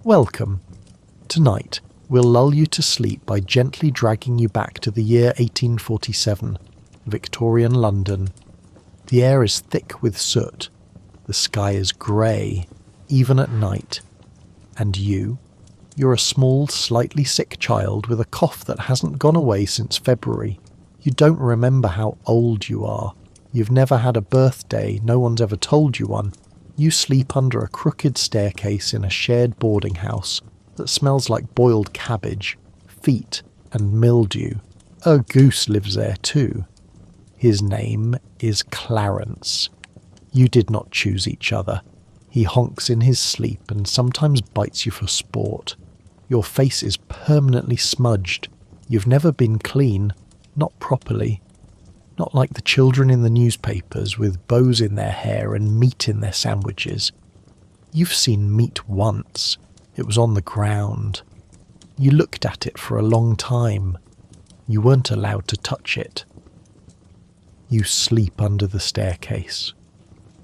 Welcome. Tonight, we'll lull you to sleep by gently dragging you back to the year 1847, Victorian London. The air is thick with soot. The sky is grey, even at night. And you're a small, slightly sick child with a cough that hasn't gone away since February. You don't remember how old you are. You've never had a birthday, no one's ever told you one. You sleep under a crooked staircase in a shared boarding house that smells like boiled cabbage, feet, and mildew. A goose lives there too. His name is Clarence. You did not choose each other. He honks in his sleep and sometimes bites you for sport. Your face is permanently smudged. You've never been clean, not properly. Not like the children in the newspapers with bows in their hair and meat in their sandwiches. You've seen meat once. It was on the ground. You looked at it for a long time. You weren't allowed to touch it. You sleep under the staircase.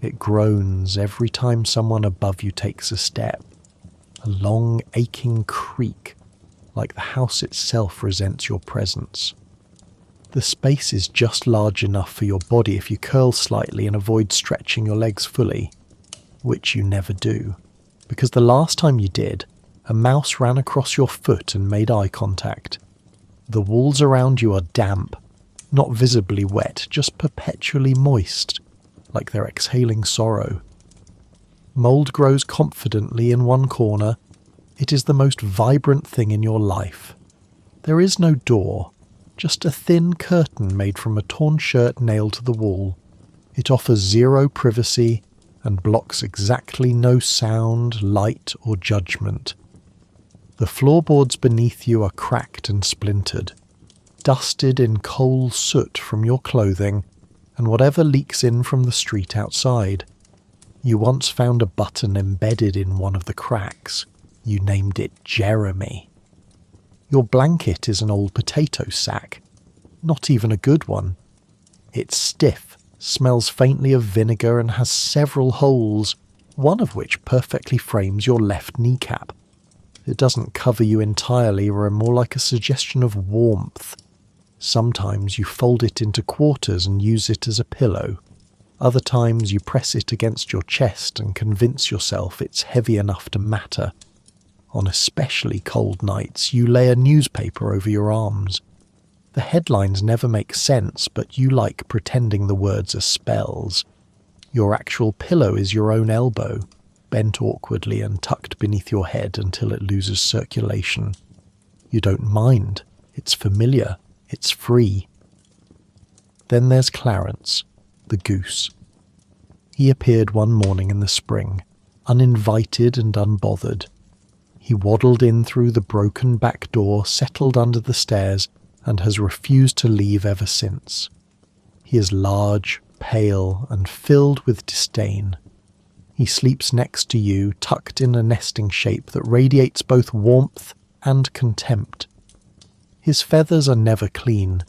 It groans every time someone above you takes a step. A long, aching creak, like the house itself resents your presence. The space is just large enough for your body if you curl slightly and avoid stretching your legs fully, which you never do, because the last time you did, a mouse ran across your foot and made eye contact. The walls around you are damp, not visibly wet, just perpetually moist, like they're exhaling sorrow. Mould grows confidently in one corner. It is the most vibrant thing in your life. There is no door, just a thin curtain made from a torn shirt nailed to the wall. It offers zero privacy and blocks exactly no sound, light, or judgment. The floorboards beneath you are cracked and splintered, dusted in coal soot from your clothing and whatever leaks in from the street outside. You once found a button embedded in one of the cracks. You named it Jeremy. Your blanket is an old potato sack, not even a good one. It's stiff, smells faintly of vinegar and has several holes, one of which perfectly frames your left kneecap. It doesn't cover you entirely or are more like a suggestion of warmth. Sometimes you fold it into quarters and use it as a pillow. Other times you press it against your chest and convince yourself it's heavy enough to matter. On especially cold nights, you lay a newspaper over your arms. The headlines never make sense, but you like pretending the words are spells. Your actual pillow is your own elbow, bent awkwardly and tucked beneath your head until it loses circulation. You don't mind. It's familiar. It's free. Then there's Clarence, the goose. He appeared one morning in the spring, uninvited and unbothered. He waddled in through the broken back door, settled under the stairs, and has refused to leave ever since. He is large, pale, and filled with disdain. He sleeps next to you, tucked in a nesting shape that radiates both warmth and contempt. His feathers are never clean.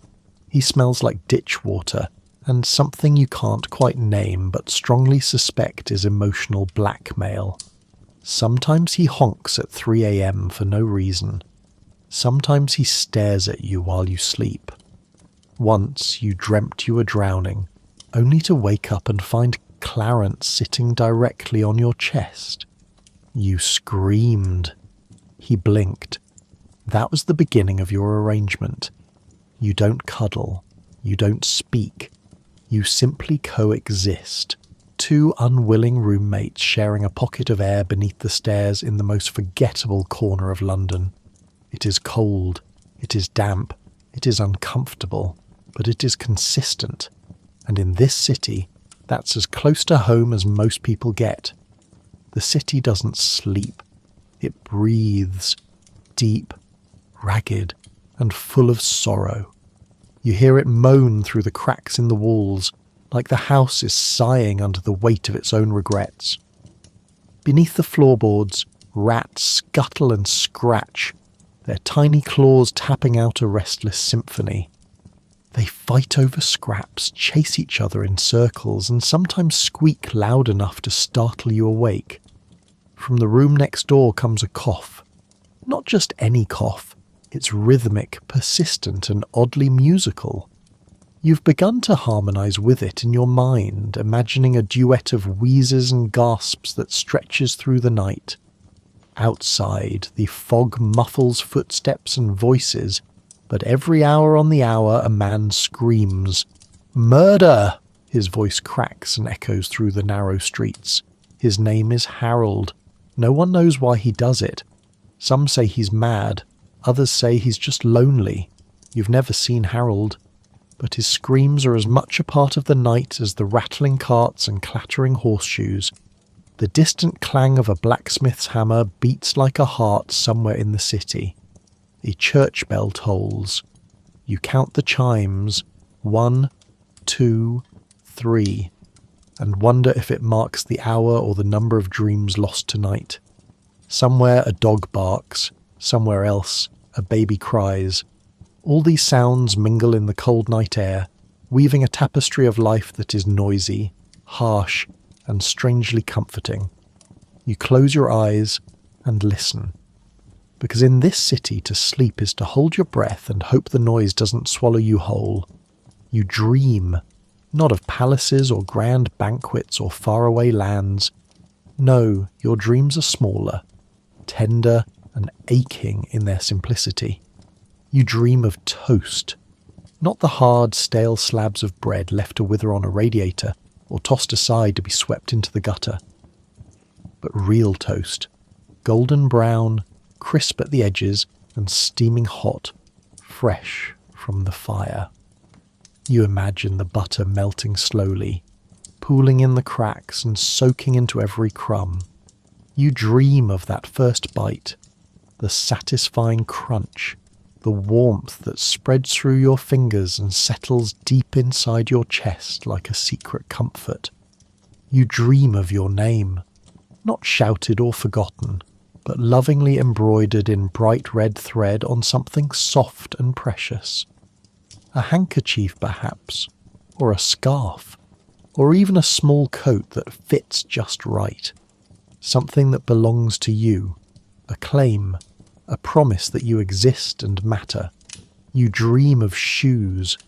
He smells like ditch water, and something you can't quite name but strongly suspect is emotional blackmail. Sometimes he honks at 3 a.m. for no reason. Sometimes he stares at you while you sleep. Once you dreamt you were drowning, only to wake up and find Clarence sitting directly on your chest. You screamed. He blinked. That was the beginning of your arrangement. You don't cuddle. You don't speak. You simply coexist. Two unwilling roommates sharing a pocket of air beneath the stairs in the most forgettable corner of London. It is cold, it is damp, it is uncomfortable, but it is consistent. And in this city, that's as close to home as most people get. The city doesn't sleep. It breathes, deep, ragged, and full of sorrow. You hear it moan through the cracks in the walls, like the house is sighing under the weight of its own regrets. Beneath the floorboards, rats scuttle and scratch, their tiny claws tapping out a restless symphony. They fight over scraps, chase each other in circles, and sometimes squeak loud enough to startle you awake. From the room next door comes a cough. Not just any cough, it's rhythmic, persistent, and oddly musical. You've begun to harmonise with it in your mind, imagining a duet of wheezes and gasps that stretches through the night. Outside, the fog muffles footsteps and voices, but every hour on the hour a man screams. "Murder!" His voice cracks and echoes through the narrow streets. His name is Harold. No one knows why he does it. Some say he's mad, others say he's just lonely. You've never seen Harold, but his screams are as much a part of the night as the rattling carts and clattering horseshoes. The distant clang of a blacksmith's hammer beats like a heart somewhere in the city. A church bell tolls. You count the chimes, 1, 2, 3, and wonder if it marks the hour or the number of dreams lost tonight. Somewhere a dog barks, somewhere else a baby cries. All these sounds mingle in the cold night air, weaving a tapestry of life that is noisy, harsh, and strangely comforting. You close your eyes and listen. Because in this city, to sleep is to hold your breath and hope the noise doesn't swallow you whole. You dream, not of palaces or grand banquets or faraway lands. No, your dreams are smaller, tender and aching in their simplicity. You dream of toast, not the hard, stale slabs of bread left to wither on a radiator or tossed aside to be swept into the gutter, but real toast, golden brown, crisp at the edges and steaming hot, fresh from the fire. You imagine the butter melting slowly, pooling in the cracks and soaking into every crumb. You dream of that first bite, the satisfying crunch, the warmth that spreads through your fingers and settles deep inside your chest like a secret comfort. You dream of your name, not shouted or forgotten, but lovingly embroidered in bright red thread on something soft and precious. A handkerchief perhaps, or a scarf, or even a small coat that fits just right. Something that belongs to you, a claim, a promise that you exist and matter. You dream of shoes,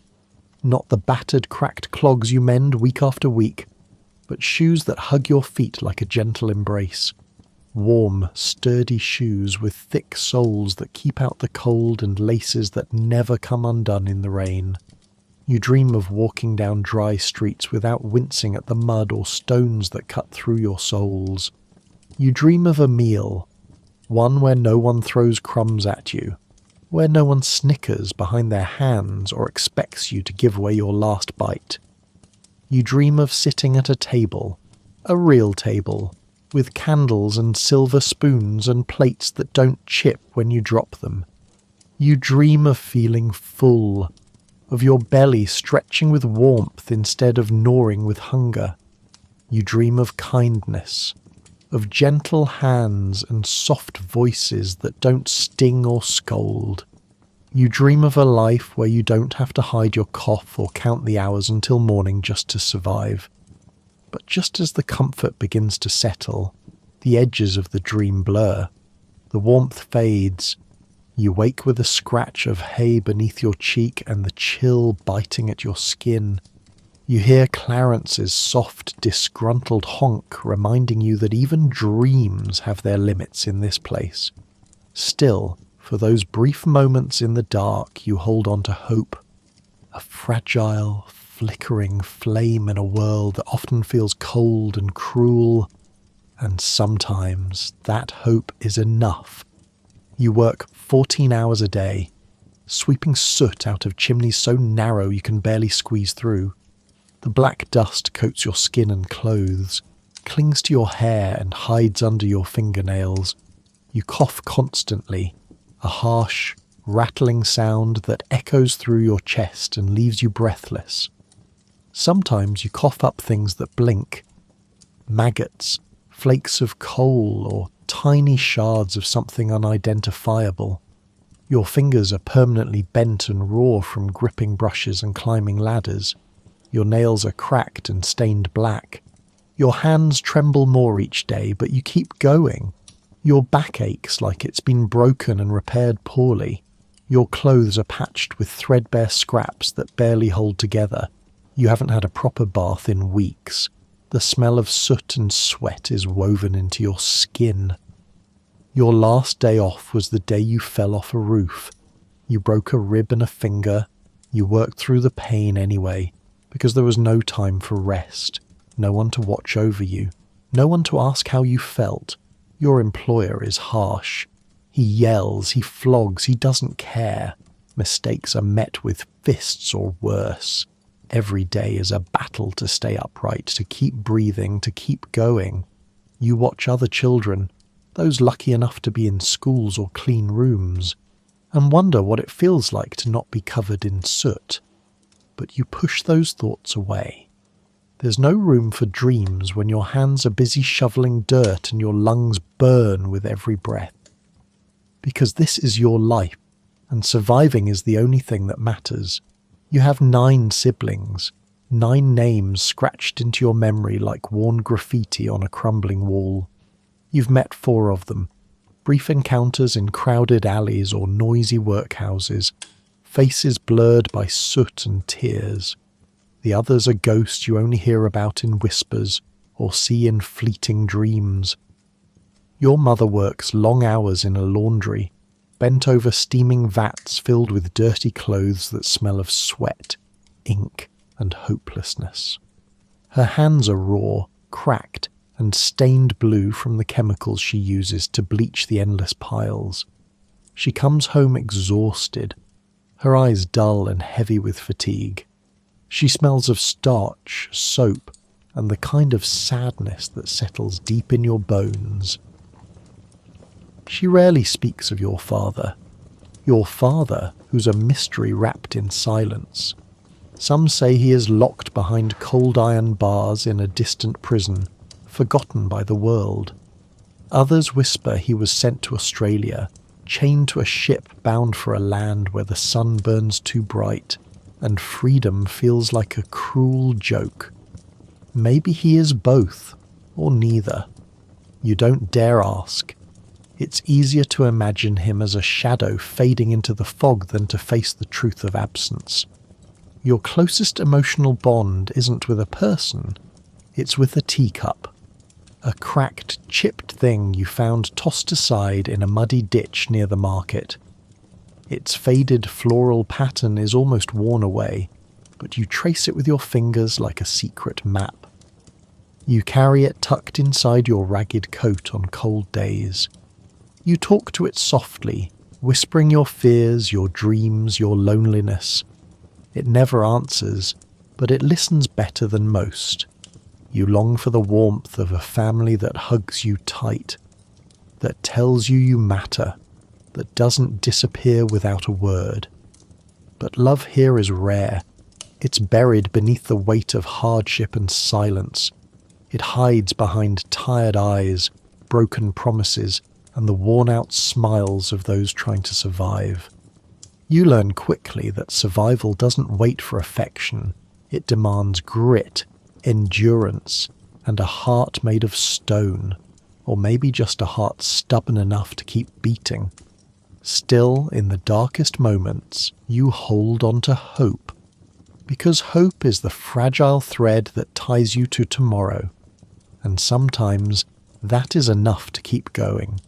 not the battered, cracked clogs you mend week after week, but shoes that hug your feet like a gentle embrace. Warm, sturdy shoes with thick soles that keep out the cold and laces that never come undone in the rain. You dream of walking down dry streets without wincing at the mud or stones that cut through your soles. You dream of a meal, one where no one throws crumbs at you, where no one snickers behind their hands or expects you to give away your last bite. You dream of sitting at a table, a real table, with candles and silver spoons and plates that don't chip when you drop them. You dream of feeling full, of your belly stretching with warmth instead of gnawing with hunger. You dream of kindness, of gentle hands and soft voices that don't sting or scold. You dream of a life where you don't have to hide your cough or count the hours until morning just to survive. But just as the comfort begins to settle, the edges of the dream blur. The warmth fades. You wake with a scratch of hay beneath your cheek and the chill biting at your skin. You hear Clarence's soft, disgruntled honk reminding you that even dreams have their limits in this place. Still, for those brief moments in the dark, you hold on to hope. A fragile, flickering flame in a world that often feels cold and cruel. And sometimes that hope is enough. You work 14 hours a day, sweeping soot out of chimneys so narrow you can barely squeeze through. The black dust coats your skin and clothes, clings to your hair and hides under your fingernails. You cough constantly, a harsh, rattling sound that echoes through your chest and leaves you breathless. Sometimes you cough up things that blink. Maggots, flakes of coal, or tiny shards of something unidentifiable. Your fingers are permanently bent and raw from gripping brushes and climbing ladders. Your nails are cracked and stained black. Your hands tremble more each day, but you keep going. Your back aches like it's been broken and repaired poorly. Your clothes are patched with threadbare scraps that barely hold together. You haven't had a proper bath in weeks. The smell of soot and sweat is woven into your skin. Your last day off was the day you fell off a roof. You broke a rib and a finger. You worked through the pain anyway, because there was no time for rest, no one to watch over you, no one to ask how you felt. Your employer is harsh. He yells, he flogs, he doesn't care. Mistakes are met with fists or worse. Every day is a battle to stay upright, to keep breathing, to keep going. You watch other children, those lucky enough to be in schools or clean rooms, and wonder what it feels like to not be covered in soot. But you push those thoughts away. There's no room for dreams when your hands are busy shoveling dirt and your lungs burn with every breath. Because this is your life, and surviving is the only thing that matters. You have 9 siblings, 9 names scratched into your memory like worn graffiti on a crumbling wall. You've met 4 of them, brief encounters in crowded alleys or noisy workhouses, faces blurred by soot and tears. The others are ghosts you only hear about in whispers or see in fleeting dreams. Your mother works long hours in a laundry, bent over steaming vats filled with dirty clothes that smell of sweat, ink, and hopelessness. Her hands are raw, cracked, and stained blue from the chemicals she uses to bleach the endless piles. She comes home exhausted, her eyes dull and heavy with fatigue. She smells of starch, soap, and the kind of sadness that settles deep in your bones. She rarely speaks of your father who's a mystery wrapped in silence. Some say he is locked behind cold iron bars in a distant prison, forgotten by the world. Others whisper he was sent to Australia, chained to a ship bound for a land where the sun burns too bright, and freedom feels like a cruel joke. Maybe he is both, or neither. You don't dare ask. It's easier to imagine him as a shadow fading into the fog than to face the truth of absence. Your closest emotional bond isn't with a person, it's with a teacup. A cracked, chipped thing you found tossed aside in a muddy ditch near the market. Its faded floral pattern is almost worn away, but you trace it with your fingers like a secret map. You carry it tucked inside your ragged coat on cold days. You talk to it softly, whispering your fears, your dreams, your loneliness. It never answers, but it listens better than most. You long for the warmth of a family that hugs you tight, that tells you you matter, that doesn't disappear without a word. But love here is rare. It's buried beneath the weight of hardship and silence. It hides behind tired eyes, broken promises, and the worn-out smiles of those trying to survive. You learn quickly that survival doesn't wait for affection. It demands grit, endurance, and a heart made of stone, or maybe just a heart stubborn enough to keep beating. Still, in the darkest moments, you hold on to hope, because hope is the fragile thread that ties you to tomorrow, and sometimes that is enough to keep going.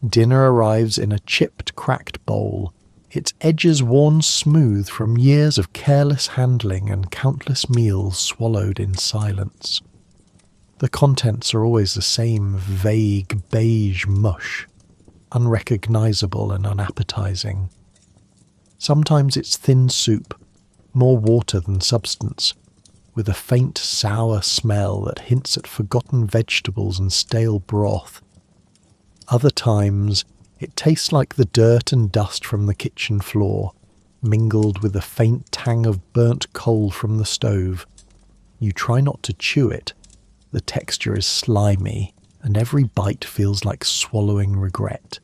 Dinner arrives in a chipped, cracked bowl, its edges worn smooth from years of careless handling and countless meals swallowed in silence. The contents are always the same vague beige mush, unrecognizable and unappetizing. Sometimes it's thin soup, more water than substance, with a faint sour smell that hints at forgotten vegetables and stale broth. Other times, it tastes like the dirt and dust from the kitchen floor, mingled with a faint tang of burnt coal from the stove. You try not to chew it. The texture is slimy, and every bite feels like swallowing regret.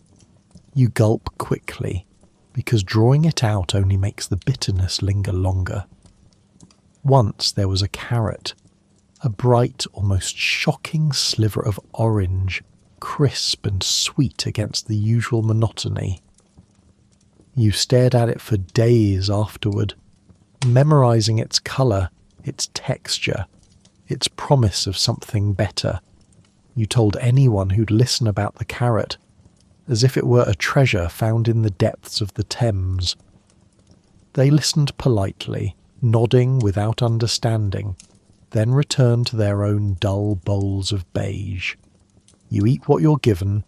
You gulp quickly, because drawing it out only makes the bitterness linger longer. Once there was a carrot, a bright, almost shocking sliver of orange, crisp and sweet against the usual monotony. You stared at it for days afterward, memorizing its colour, its texture, its promise of something better. You told anyone who'd listen about the carrot, as if it were a treasure found in the depths of the Thames. They listened politely, nodding without understanding, then returned to their own dull bowls of beige. You eat what you're given,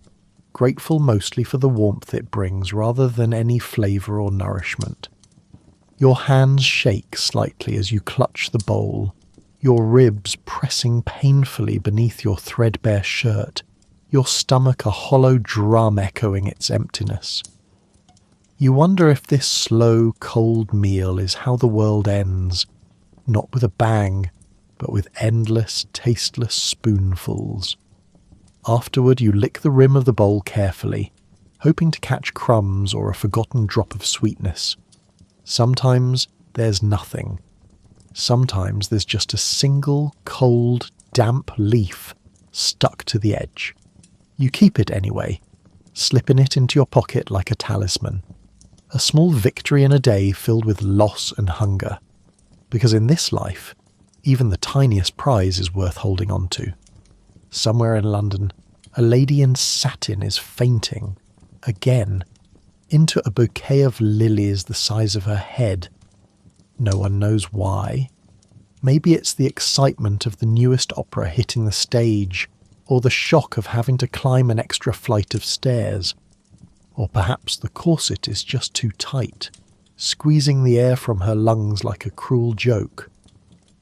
grateful mostly for the warmth it brings rather than any flavour or nourishment. Your hands shake slightly as you clutch the bowl, your ribs pressing painfully beneath your threadbare shirt, your stomach a hollow drum echoing its emptiness. You wonder if this slow, cold meal is how the world ends, not with a bang, but with endless, tasteless spoonfuls. Afterward you lick the rim of the bowl carefully, hoping to catch crumbs or a forgotten drop of sweetness. Sometimes there's nothing. Sometimes there's just a single, cold, damp leaf stuck to the edge. You keep it anyway, slipping it into your pocket like a talisman. A small victory in a day filled with loss and hunger. Because in this life, even the tiniest prize is worth holding on to. Somewhere in London, a lady in satin is fainting, again, into a bouquet of lilies the size of her head. No one knows why. Maybe it's the excitement of the newest opera hitting the stage, or the shock of having to climb an extra flight of stairs. Or perhaps the corset is just too tight, squeezing the air from her lungs like a cruel joke.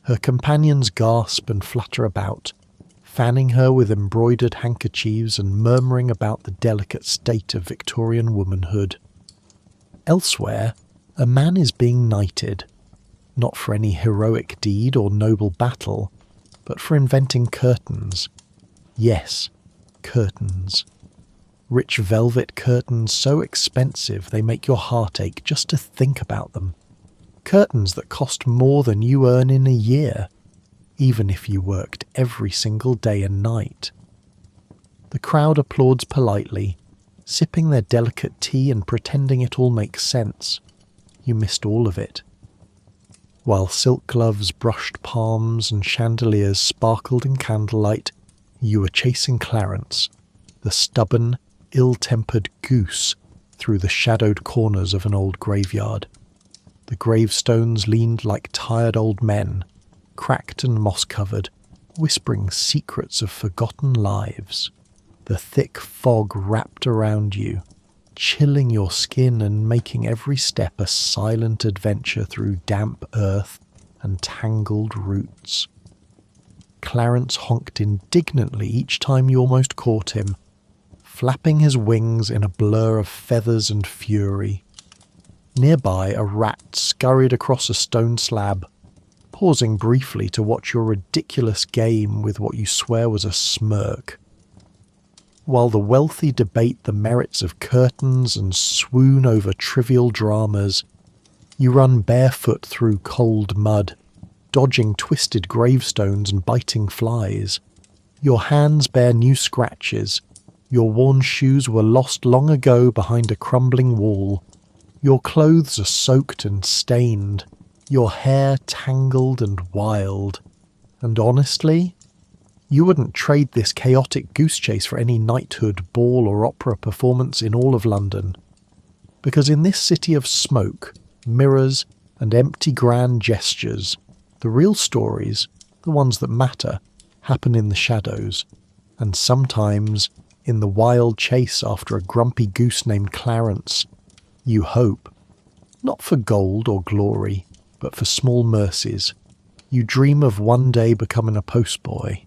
Her companions gasp and flutter about, fanning her with embroidered handkerchiefs and murmuring about the delicate state of Victorian womanhood. Elsewhere, a man is being knighted, not for any heroic deed or noble battle, but for inventing curtains. Yes, curtains. Rich velvet curtains so expensive they make your heart ache just to think about them. Curtains that cost more than you earn in a year, even if you worked every single day and night. The crowd applauds politely, sipping their delicate tea and pretending it all makes sense. You missed all of it. While silk gloves brushed palms and chandeliers sparkled in candlelight, you were chasing Clarence, the stubborn, ill-tempered goose, through the shadowed corners of an old graveyard. The gravestones leaned like tired old men, cracked and moss-covered, whispering secrets of forgotten lives. The thick fog wrapped around you, chilling your skin and making every step a silent adventure through damp earth and tangled roots. Clarence honked indignantly each time you almost caught him, flapping his wings in a blur of feathers and fury. Nearby, a rat scurried across a stone slab, pausing briefly to watch your ridiculous game with what you swear was a smirk. While the wealthy debate the merits of curtains and swoon over trivial dramas, you run barefoot through cold mud, dodging twisted gravestones and biting flies. Your hands bear new scratches. Your worn shoes were lost long ago behind a crumbling wall. Your clothes are soaked and stained, your hair tangled and wild. And honestly, you wouldn't trade this chaotic goose chase for any knighthood, ball or opera performance in all of London. Because in this city of smoke, mirrors and empty grand gestures, the real stories, the ones that matter, happen in the shadows, and sometimes in the wild chase after a grumpy goose named Clarence. You hope, not for gold or glory, but for small mercies. You dream of one day becoming a postboy.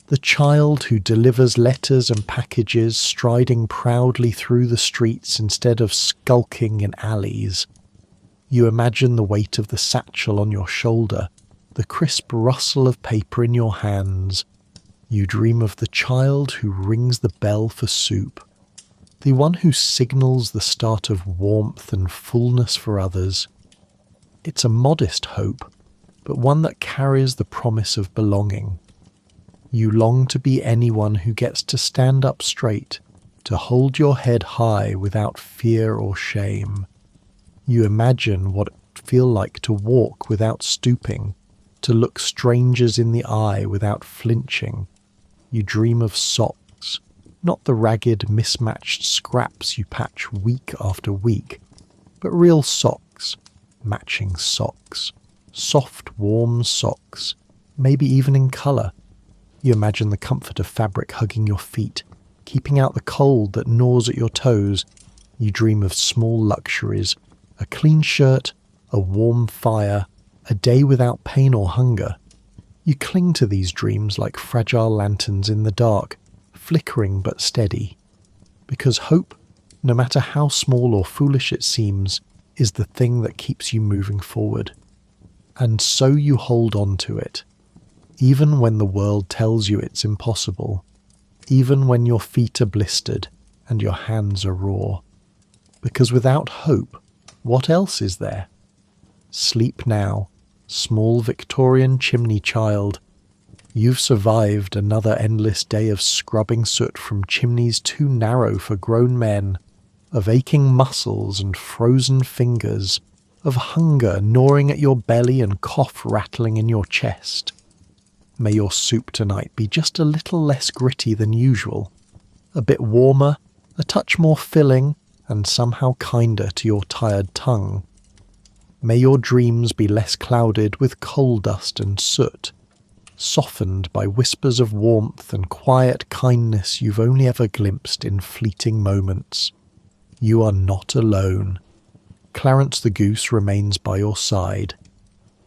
The child who delivers letters and packages striding proudly through the streets instead of skulking in alleys. You imagine the weight of the satchel on your shoulder, the crisp rustle of paper in your hands. You dream of the child who rings the bell for soup, the one who signals the start of warmth and fullness for others. It's a modest hope, but one that carries the promise of belonging. You long to be anyone who gets to stand up straight, to hold your head high without fear or shame. You imagine what it would feel like to walk without stooping, to look strangers in the eye without flinching. You dream of socks, not the ragged, mismatched scraps you patch week after week, but real socks, matching socks, soft, warm socks, maybe even in colour. You imagine the comfort of fabric hugging your feet, keeping out the cold that gnaws at your toes. You dream of small luxuries, a clean shirt, a warm fire, a day without pain or hunger. You cling to these dreams like fragile lanterns in the dark, flickering but steady. Because hope, no matter how small or foolish it seems, is the thing that keeps you moving forward. And so you hold on to it, even when the world tells you it's impossible, even when your feet are blistered and your hands are raw. Because without hope, what else is there? Sleep now, small Victorian chimney child. You've survived another endless day of scrubbing soot from chimneys too narrow for grown men, of aching muscles and frozen fingers, of hunger gnawing at your belly and cough rattling in your chest. May your soup tonight be just a little less gritty than usual, a bit warmer, a touch more filling, and somehow kinder to your tired tongue. May your dreams be less clouded with coal dust and soot, softened by whispers of warmth and quiet kindness you've only ever glimpsed in fleeting moments. You are not alone. Clarence the goose remains by your side,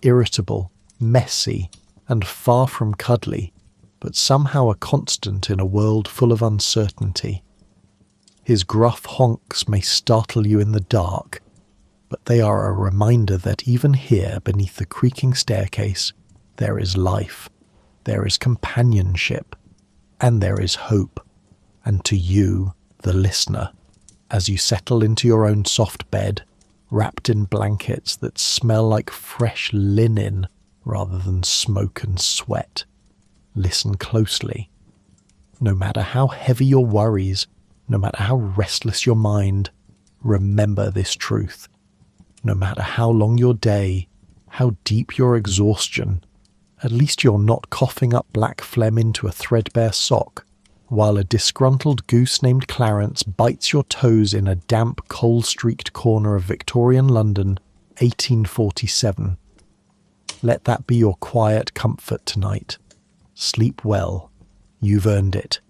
irritable, messy, and far from cuddly, but somehow a constant in a world full of uncertainty. His gruff honks may startle you in the dark, but they are a reminder that even here beneath the creaking staircase, there is life, there is companionship, and there is hope. And to you, the listener, as you settle into your own soft bed, wrapped in blankets that smell like fresh linen rather than smoke and sweat, listen closely. No matter how heavy your worries, no matter how restless your mind, remember this truth. No matter how long your day, how deep your exhaustion, at least you're not coughing up black phlegm into a threadbare sock, while a disgruntled goose named Clarence bites your toes in a damp, coal-streaked corner of Victorian London, 1847. Let that be your quiet comfort tonight. Sleep well. You've earned it.